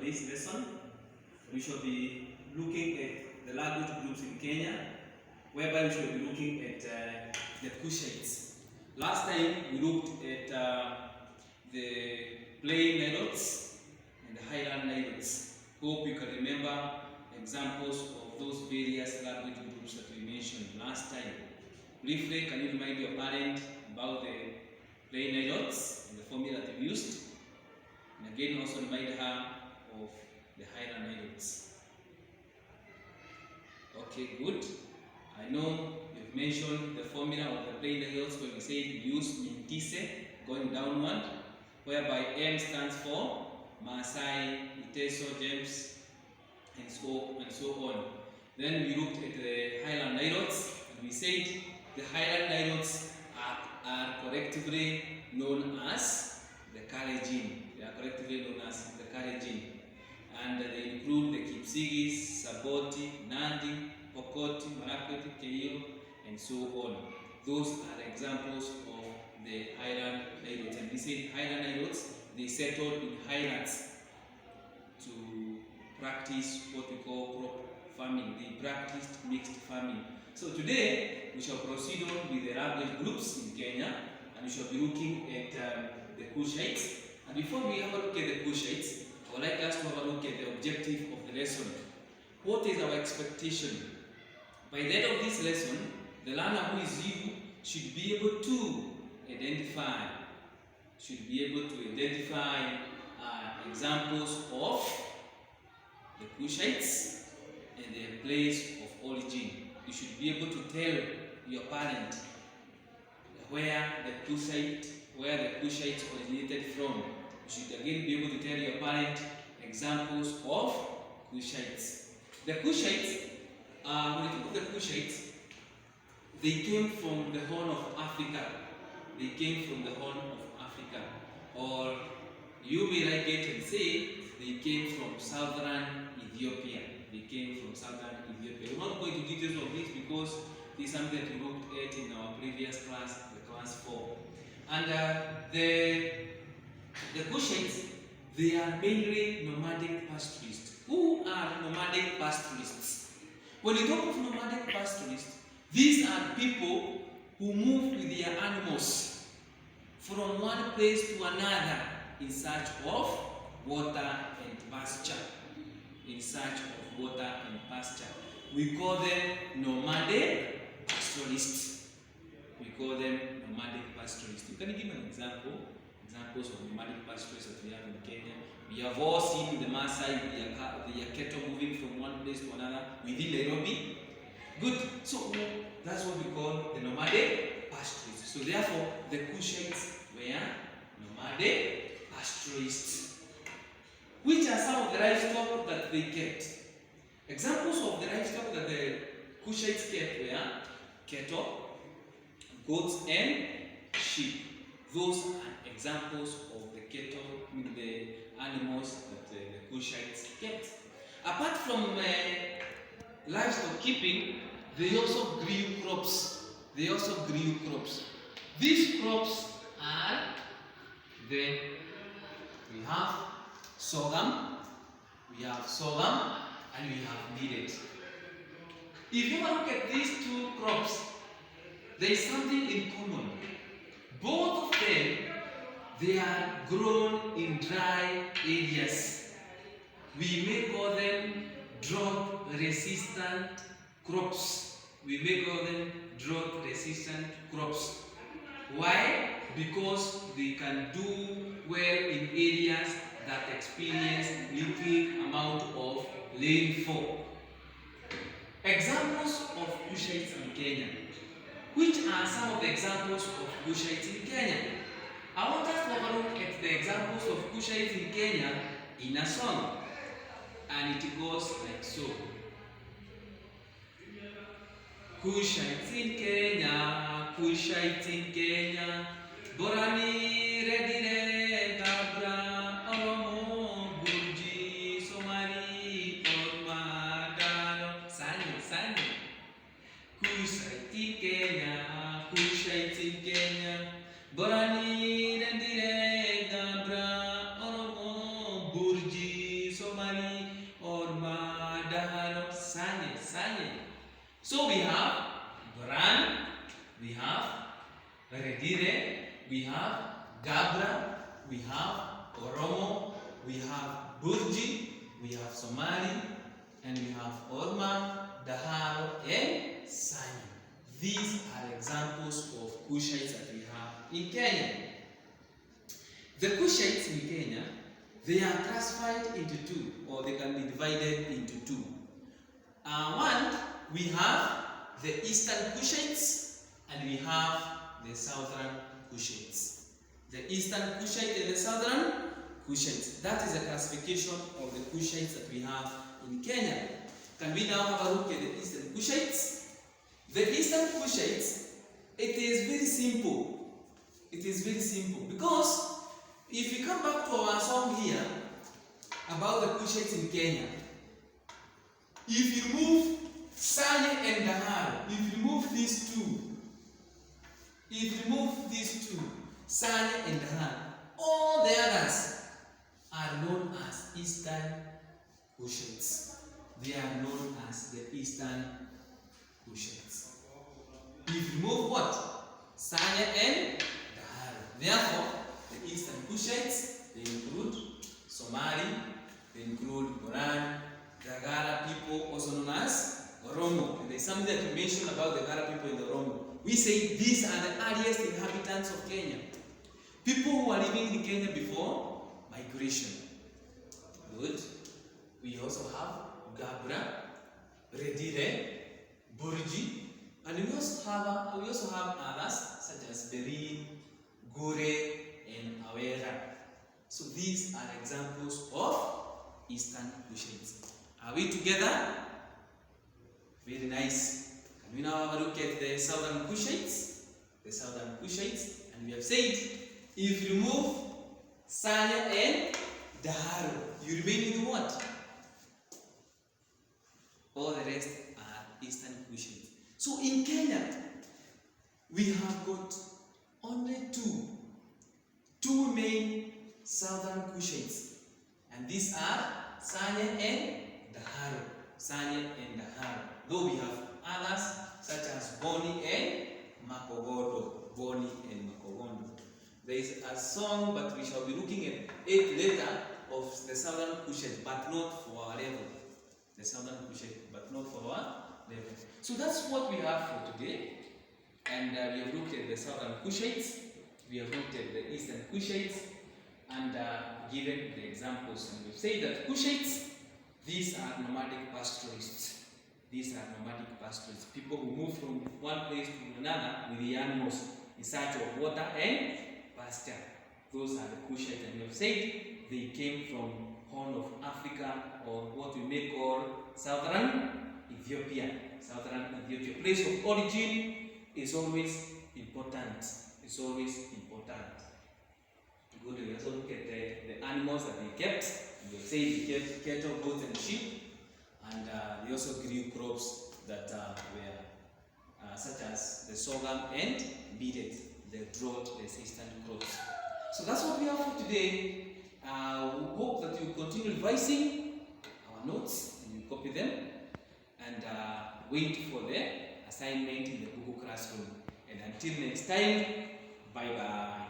today's lesson. We shall be looking at the language groups in Kenya, whereby we shall be looking at the cushites. Last time we looked at the plain Nilotes and the highland Nilotes. Hope you can remember examples of those various language groups that we mentioned last time. Briefly, can you remind your parent about the plain Nilotes and the formula that we used? And again, also remind her of the highland Nilotes. Okay, good. I know you've mentioned the formula of the plain Nilotes where we say we use Mintise going downward, whereby M stands for Maasai, Iteso, James, and so on. Then we looked at the highland Nilotes, and we said the highland Nilotes are collectively known as the Kalenjin. They are collectively known as the Kalenjin. And they include the Kipsigis, Saboti, Nandi, Pokoti, Marakwet, Keio, and so on. Those are examples of the highland Nilotes. And we said highland Nilotes, they settled in highlands to practice what we call crop farming. They practiced mixed farming. So today we shall proceed on with the language groups in Kenya, and we shall be looking at the cushites. And before we have a look at the cushites, I would like us to have a look at the objective of the lesson. What is our expectation? By the end of this lesson, the learner who is you should be able to identify examples of the cushites and their place of origin. You should be able to tell your parent where the cushites originated from. You should again be able to tell your parent examples of cushites. The cushites, when you think of the cushites, they came from the Horn of Africa. They came from the Horn of Africa. Or you may like it and say they came from southern Ethiopia. They came from southern Ethiopia. We're not going into details of this because this is something that we looked at in our previous class, the class 4. And the cushites, they are mainly nomadic pastoralists. Who are nomadic pastoralists? When you talk of nomadic pastoralists, these are people who move with their animals from one place to another in search of water and pasture. In search of water and pasture. We call them nomadic pastoralists. We call them nomadic pastoralists. You can give an examples of nomadic pastoralists that we have in Kenya. We have all seen the Maasai, their cattle moving from one place to another within Nairobi. Good. So that's what we call the nomadic pastoralists. So therefore, the cushites were nomadic pastoralists. Which are some of the livestock that they kept? Examples of the livestock that the cushites kept were cattle, goats, and sheep. Those are examples of the cattle, the animals that the cushites kept. Apart from livestock keeping, they also grew crops. These crops are we have sorghum, and we have millet. If you look at these two crops, there is something in common. Both of them, they are grown in dry areas. We may call them drought-resistant crops. Why? Because they can do well in areas that experience little amount of rainfall. Examples of cushites in Kenya. Which are some of the examples of cushites in Kenya? I want us to have a look at the examples of cushites in Kenya in a song. And it goes like so. Cushites in Kenya, Borani, Redire, Gabra, Oromo, Burji, Somali, Ormadano, Sani. Cushites in Kenya, Borani, Redire, Gabra, Oromo, Burji, Somali. So we have Goran, we have Redire, we have Gabra, we have Oromo, we have Burji, we have Somali, and we have Orma, Daharo, and Sani. These are examples of cushites that we have in Kenya. The cushites in Kenya, they are classified into two, or they can be divided into two. One, we have the Eastern Cushites and we have the Southern Cushites. The Eastern Cushite and the Southern Cushites. That is a classification of the Cushites that we have in Kenya. Can we now have a look at the Eastern Cushites? The Eastern Cushites, it is very simple. It is very simple because if you come back to our song here about the Cushites in Kenya, if you remove Sanye and Daharo, if you remove these two, Sanye and Daharo, all the others are known as Eastern Cushites. They are known as the Eastern Cushites. If you remove what? Sanye and Daharo. Therefore, the Eastern Cushites, they include Somali, they include Goran, the Gara people, also known as Oromo. And there's something that we mentioned about the Gara people in the Oromo. We say these are the earliest inhabitants of Kenya. People who are living in Kenya before migration. Good. We also have Gabra, Redire, Burji, and we also have others such as Berin, Gure, and Awera. So these are examples of Eastern Cushites. Are we together? Very nice. Can we now have a look at the Southern Cushites? The Southern Cushites, and we have said, if you remove Sanya and Daharo, you remain with what? All the rest are Eastern Cushites. So in Kenya, we have got only two main Southern Cushites, and these are Sanya and Daharo. Sanya and Daharo. Though we have others such as Boni and Makogodo. Boni and Makogodo. There is a song, but we shall be looking at it later, of the Southern Cushite, but not for our level. The Southern Cushite, but not for our level. So that's what we have for today. And we have looked at the Southern Cushites, we have looked at the Eastern Cushites, and given the examples. And we've said that Cushites, these are nomadic pastoralists. These are nomadic pastoralists. People who move from one place to another with the animals in search of water and pasture. Those are the Cushites. And we have said they came from Horn of Africa, or what we may call Southern Ethiopia. Southern Ethiopia. Place of origin is always important. It's always important. Good. We also look at the animals that they kept. We say they kept cattle, goats, and sheep, and they also grew crops that were such as the sorghum and millet, the drought-resistant crops. So that's what we have for today. We hope that you continue revising our notes and you copy them, and wait for the assignment in the Google Classroom. And until next time, bye bye.